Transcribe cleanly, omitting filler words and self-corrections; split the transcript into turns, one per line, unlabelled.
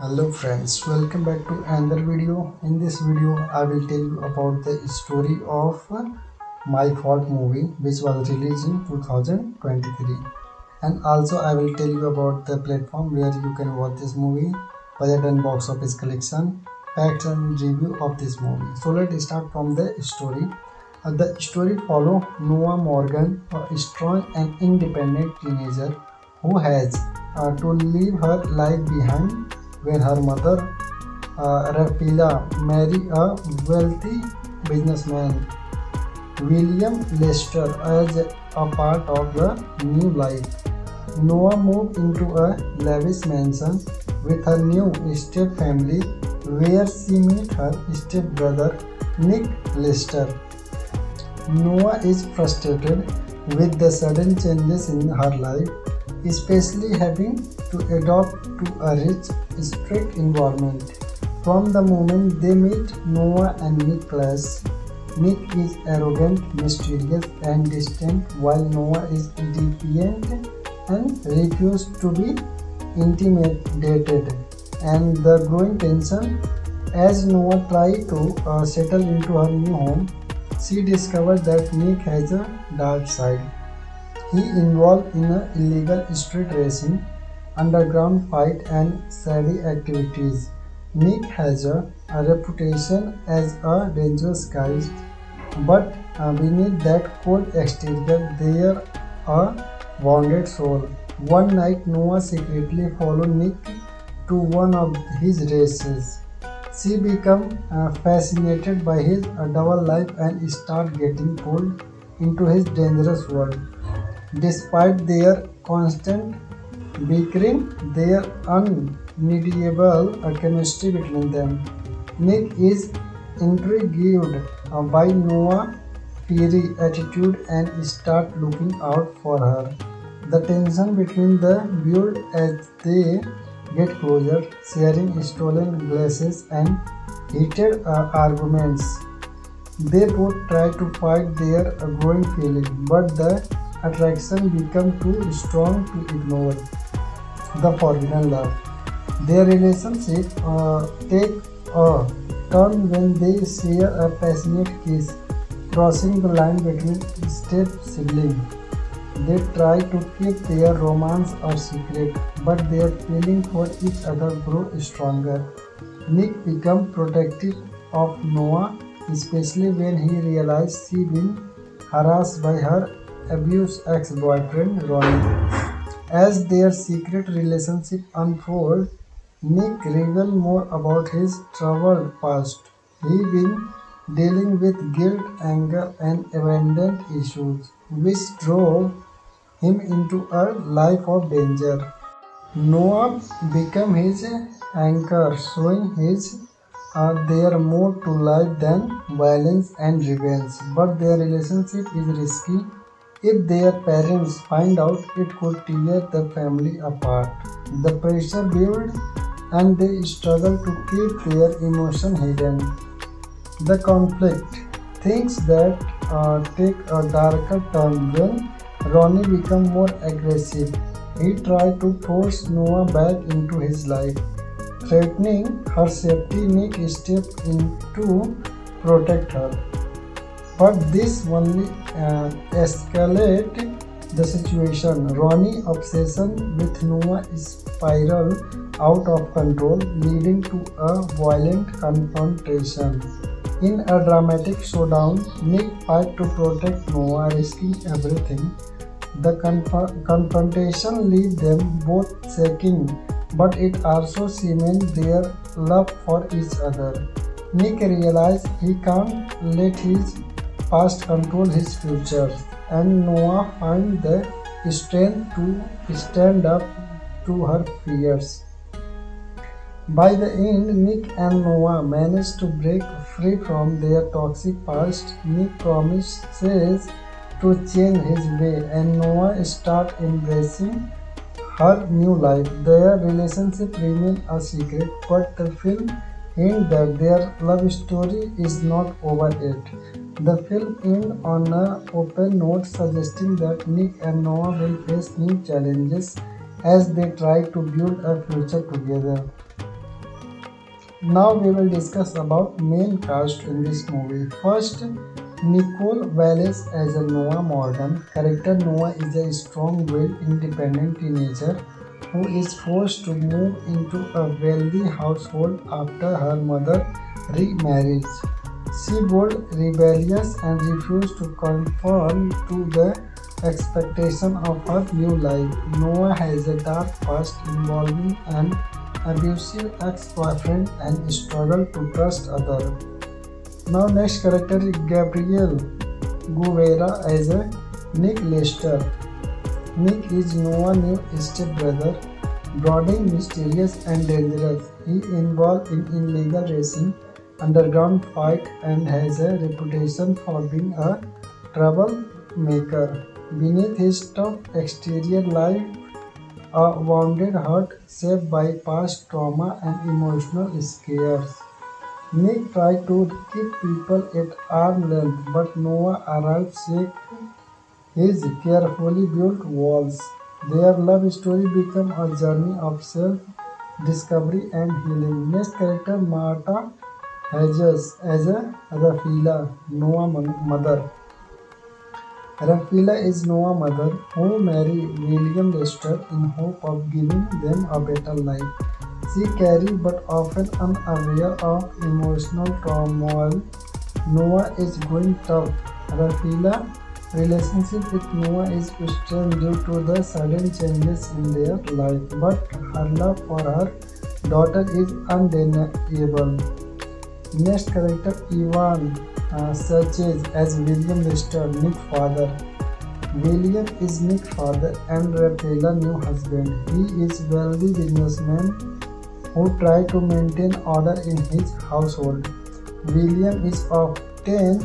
Hello friends, welcome back to another video. In this video, I will tell you about the story of My Fault movie which was released in 2023. And also I will tell you about the platform where you can watch this movie, budget and box office collection, facts and review of this movie. So let's start from the story. The story follow Noah Morgan, a strong and independent teenager who has to leave her life behind when her mother, Rafila, marry a wealthy businessman, William Lester, as a part of the new life. Noah moved into a lavish mansion with her new step family, where she meets her step brother Nick Lester. Noah is frustrated with the sudden changes in her life, especially having to adapt to a rich, strict environment. From the moment they meet, Noah and Nick clash. Nick is arrogant, mysterious, and distant, while Noah is defiant and refuses to be intimidated. And the growing tension as Noah tries to settle into her new home, she discovers that Nick has a dark side. He involved in illegal street racing, underground fight and shady activities. Nick has a reputation as a dangerous guy, but beneath that cold exterior there a wounded soul. One night Noah secretly followed Nick to one of his races. She becomes fascinated by his double life and starts getting pulled into his dangerous world. Despite their constant bickering, there undeniable chemistry between them. Nick is intrigued by Noah's fiery attitude and starts looking out for her. The tension between the build as they get closer, sharing stolen glasses and heated arguments. They both try to fight their growing feeling, but the attraction becomes too strong to ignore the forbidden love. Their relationship takes a turn when they share a passionate kiss, crossing the line between step siblings. They try to keep their romance a secret, but their feeling for each other grow stronger. Nick becomes protective of Noah, especially when he realizes she been harassed by her abused ex-boyfriend Ronnie. As their secret relationship unfolds, Nick reveals more about his troubled past. He been dealing with guilt, anger, and abandonment issues, which drove him into a life of danger. Noah became his anchor, showing his there more to life than violence and revenge. But their relationship is risky. If their parents find out, it could tear the family apart. The pressure builds and they struggle to keep their emotion hidden. The conflict, things that take a darker turn when Ronnie becomes more aggressive. He tries to force Noah back into his life. Threatening her safety, Nick steps in to protect her. But this only escalates the situation. Ronnie's obsession with Noah spirals out of control, leading to a violent confrontation. In a dramatic showdown, Nick fights to protect Noah, risking everything. The confrontation leaves them both shaking, but it also cements their love for each other. Nick realizes he can't let his past control his future, and Noah finds the strength to stand up to her fears. By the end, Nick and Noah manage to break free from their toxic past. Nick promises to change his way, and Noah starts embracing her new life. Their relationship remains a secret, but the film hints that their love story is not over yet. The film ends on an open note, suggesting that Nick and Noah will face new challenges as they try to build a future together. Now we will discuss about main cast in this movie. First, Nicole Wallace as a Noah Morgan. Character Noah is a strong-willed, independent teenager who is forced to move into a wealthy household after her mother remarries. She bold, rebellious, and refused to conform to the expectation of her new life. Noah has a dark past involving an abusive ex-boyfriend and struggle to trust others. Now next character is Gabriel Guevara as a Nick Lester. Nick is Noah's new stepbrother, brooding, mysterious and dangerous. He involved in illegal racing, underground fight and has a reputation for being a troublemaker. Beneath his tough exterior life a wounded heart shaped by past trauma and emotional scares. Nick tried to keep people at arm's length, but Noah arrived shake his carefully built walls. Their love story became a journey of self-discovery and healing. Next character Marta Hedges as a Rafila, Noah's mother. Rafila is Noah's mother who married William Lester in hope of giving them a better life. She carries but often unaware of emotional turmoil. Noah is going tough. Rafila's relationship with Noah is strained due to the sudden changes in their life, but her love for her daughter is undeniable. Next character Ivan Sanchez as William Lester, Nick's father. William is Nick's father and Rafaela's new husband. He is a wealthy businessman who tries to maintain order in his household. William is often